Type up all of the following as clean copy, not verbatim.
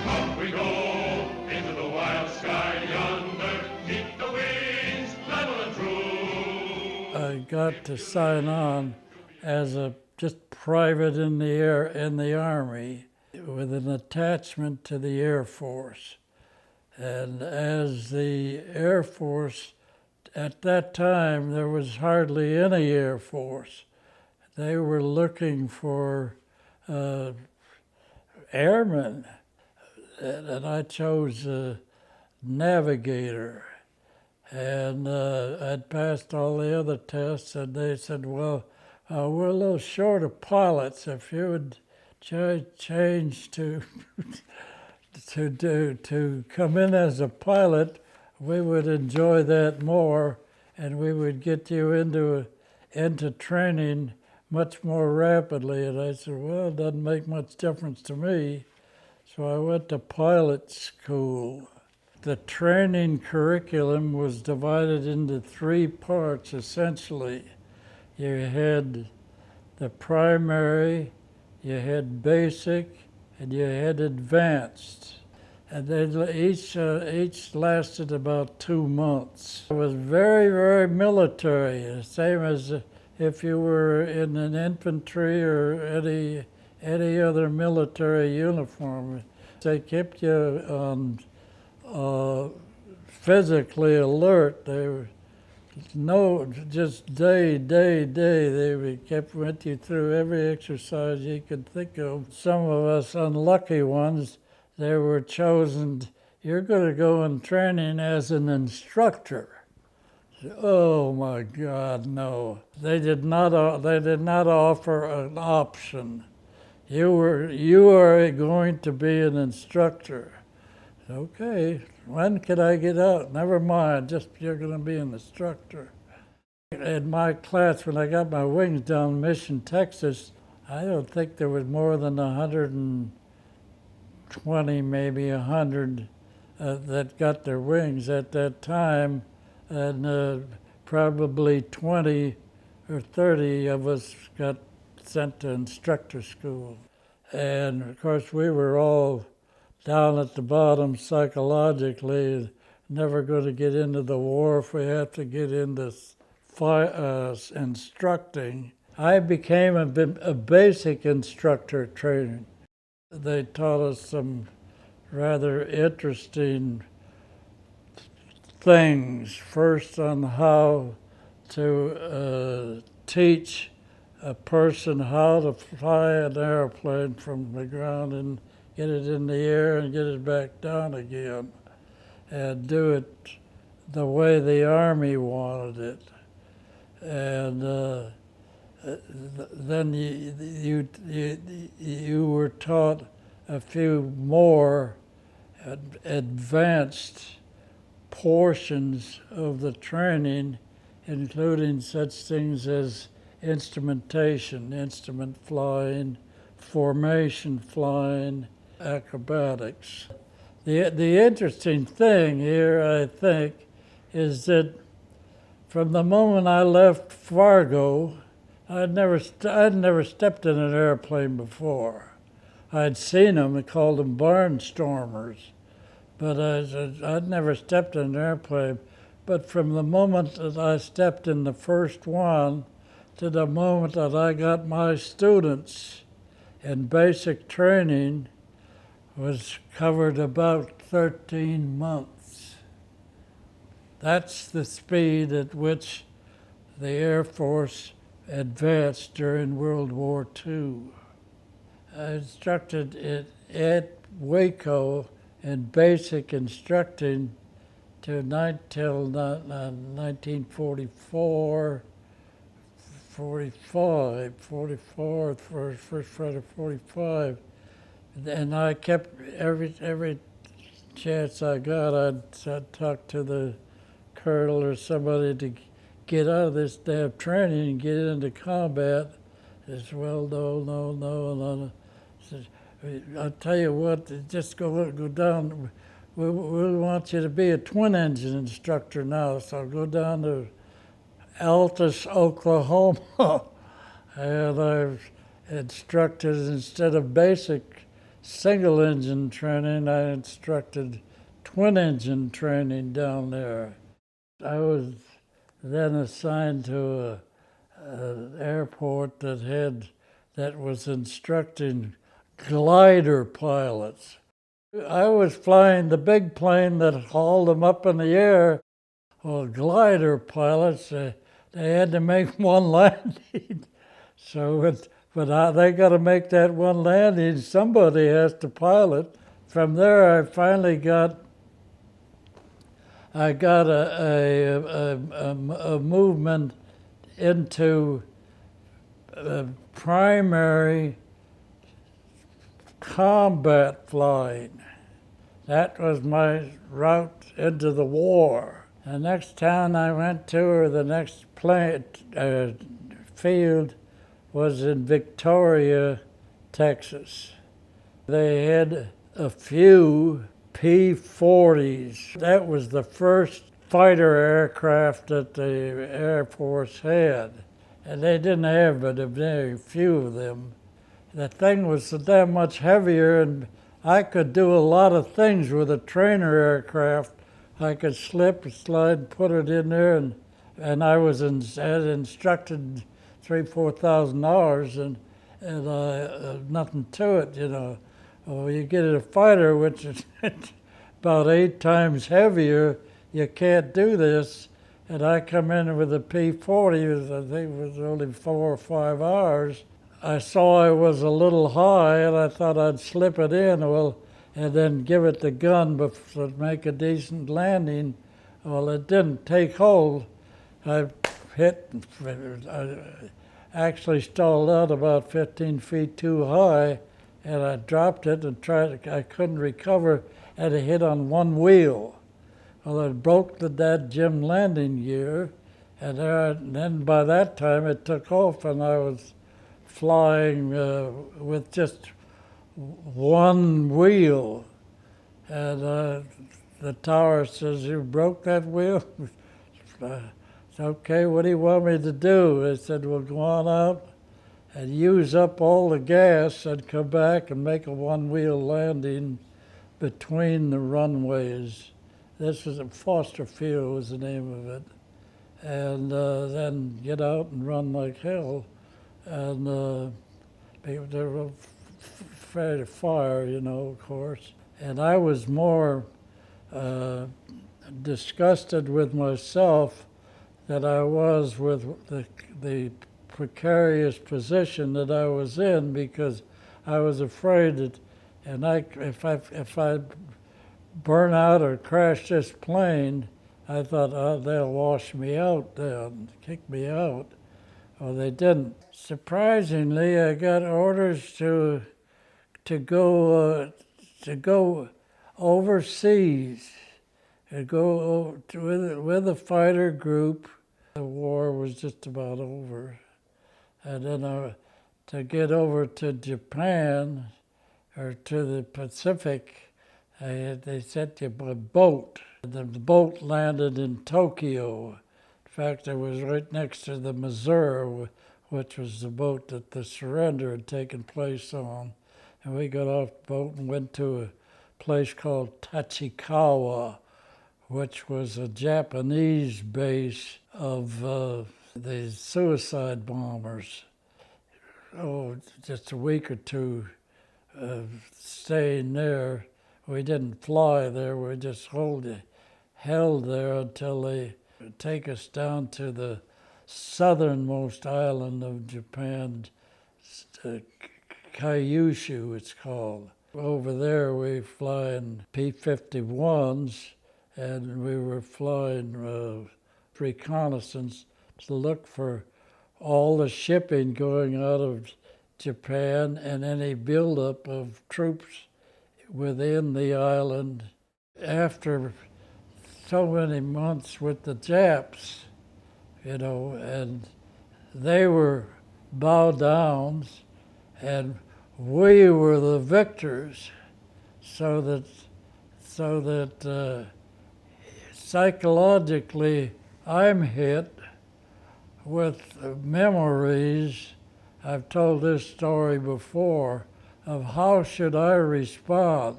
Up we go into the wild sky yonder, keep the wings level and true. I got to sign on as a just private in the air in the Army with an attachment to the Air Force. And as the Air Force, at that time, there was hardly any Air Force. They were looking for airmen, and I chose a navigator. And I'd passed all the other tests, and they said, well, we're a little short of pilots. If you would change to to come in as a pilot, we would enjoy that more, and we would get you into training much more rapidly. And I said, well, it doesn't make much difference to me. So I went to pilot school. The training curriculum was divided into three parts, essentially. You had the primary, you had basic, and you had advanced. And they each lasted about 2 months. It was very, very military, the same as if you were in an infantry or any other military uniform. They kept you physically alert. They were just day. They went you through every exercise you could think of. Some of us unlucky ones, they were chosen, you're going to go in training as an instructor. Oh my God, no. They did not offer an option. You are going to be an instructor. Okay, when can I get out? Never mind, just you're going to be an instructor. In my class, when I got my wings down in Mission, Texas, I don't think there was more than 120, maybe 100 that got their wings at that time, and probably 20 or 30 of us got sent to instructor school. And of course, we were all down at the bottom psychologically, never going to get into the war if we have to get into instructing. I became a basic instructor training. They taught us some rather interesting things. First, on how to teach a person how to fly an airplane from the ground and get it in the air and get it back down again, and do it the way the Army wanted it. And then you were taught a few more advanced portions of the training, including such things as instrumentation, instrument flying, formation flying, acrobatics. The interesting thing here, I think, is that from the moment I left Fargo, I'd never stepped in an airplane before. I'd seen them and called them barnstormers, but I'd never stepped in an airplane. But from the moment that I stepped in the first one to the moment that I got my students in basic training was covered about 13 months. That's the speed at which the Air Force advanced during World War II. I instructed at Waco in basic instructing till 1944, 45, first Friday 45. And I kept every chance I got, I'd talk to the colonel or somebody to get out of this damn training and get into combat. I said, well, no. I said, I'll tell you what, just go down. We want you to be a twin engine instructor now, so I'll go down to Altus, Oklahoma. And I've instructed, instead of basic single engine training, I instructed twin engine training down there. I was then assigned to an airport that was instructing glider pilots. I was flying the big plane that hauled them up in the air. Well, glider pilots, they had to make one landing. They got to make that one landing. Somebody has to pilot. From there, I got a movement into primary combat flying. That was my route into the war. The next town I went to, or the next field, was in Victoria, Texas. They had a few P-40s. That was the first fighter aircraft that the Air Force had. And they didn't have but a very few of them. The thing was so damn much heavier, and I could do a lot of things with a trainer aircraft. I could slip, slide, put it in there, and I had instructed 3,000-4,000 hours, and nothing to it, you know. Well, you get a fighter which is about 8 times heavier, you can't do this. And I come in with a P-40, I think it was only 4 or 5 hours. I saw it was a little high, and I thought I'd slip it in, and then give it the gun to make a decent landing. Well, it didn't take hold. I actually stalled out about 15 feet too high, and I dropped it and I couldn't recover, and it hit on one wheel. Well, it broke the Jim landing gear, and then by that time it took off, and I was flying with just one wheel. And the tower says, "You broke that wheel?" It's okay, what do you want me to do? They said, "Well, go on out and use up all the gas and come back and make a one-wheel landing between the runways." This was Foster Field was the name of it. And then get out and run like hell. And there were afraid of fire, you know, of course. And I was more disgusted with myself than I was with the precarious position that I was in, because I was afraid that, and if I burn out or crash this plane, I thought, oh, they'll wash me out, they'll kick me out. Well, they didn't. Surprisingly, I got orders to go overseas, and go with a fighter group. The war was just about over, and then to get over to Japan or to the Pacific. They sent you by boat. The boat landed in Tokyo. In fact, it was right next to the Missouri, which was the boat that the surrender had taken place on. And we got off the boat and went to a place called Tachikawa, which was a Japanese base of the suicide bombers. Oh, just a week or two staying there. We didn't fly there, we just held there until they take us down to the southernmost island of Japan, Kyushu it's called. Over there we fly in P-51s, and we were flying reconnaissance to look for all the shipping going out of Japan and any buildup of troops within the island. After so many months with the Japs, you know, and they were bow downs, and we were the victors, so that psychologically I'm hit. with memories. I've told this story before of how should I respond.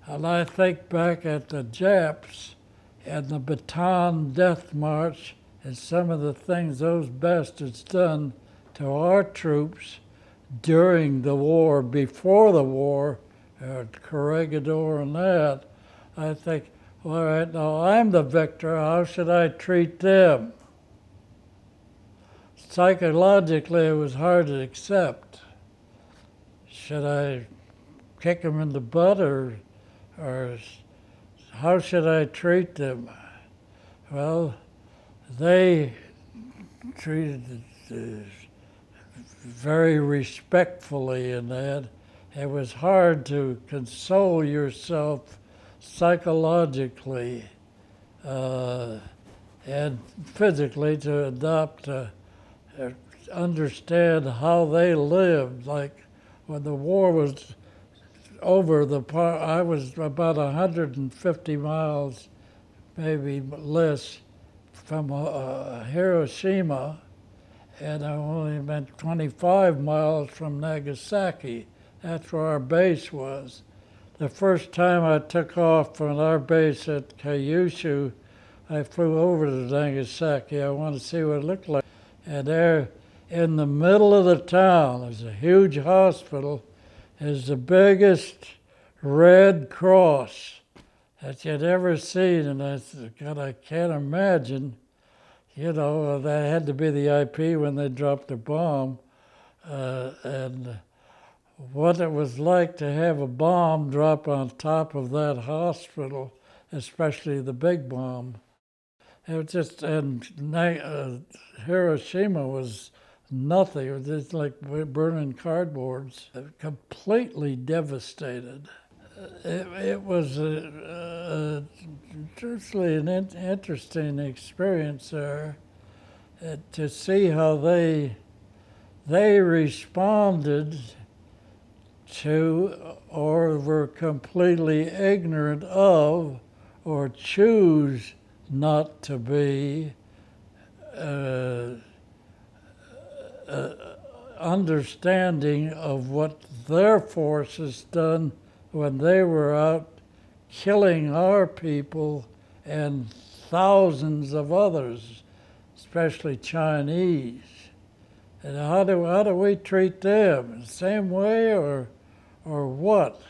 And I think back at the Japs and the Bataan Death March and some of the things those bastards done to our troops during the war, before the war, Corregidor and that. I think, well, all right, now I'm the victor, how should I treat them? Psychologically, it was hard to accept. Should I kick them in the butt, or how should I treat them? Well, they treated it very respectfully in that. It was hard to console yourself psychologically and physically to adopt, understand how they lived. Like when the war was over, I was about 150 miles, maybe less, from Hiroshima, and I only went 25 miles from Nagasaki. That's where our base was. The first time I took off from our base at Kyushu, I flew over to Nagasaki. I wanted to see what it looked like. And there, in the middle of the town, there's a huge hospital, is the biggest Red Cross that you'd ever seen. And I said, God, I can't imagine. You know, that had to be the IP when they dropped the bomb. And what it was like to have a bomb drop on top of that hospital, especially the big bomb. It was just, and Hiroshima was nothing. It was just like burning cardboards. Completely devastated. It was truthfully an interesting experience there to see how they responded to, or were completely ignorant of, or choose not to be understanding of what their forces done when they were out killing our people and thousands of others, especially Chinese. And how do we treat them? The same way, or what?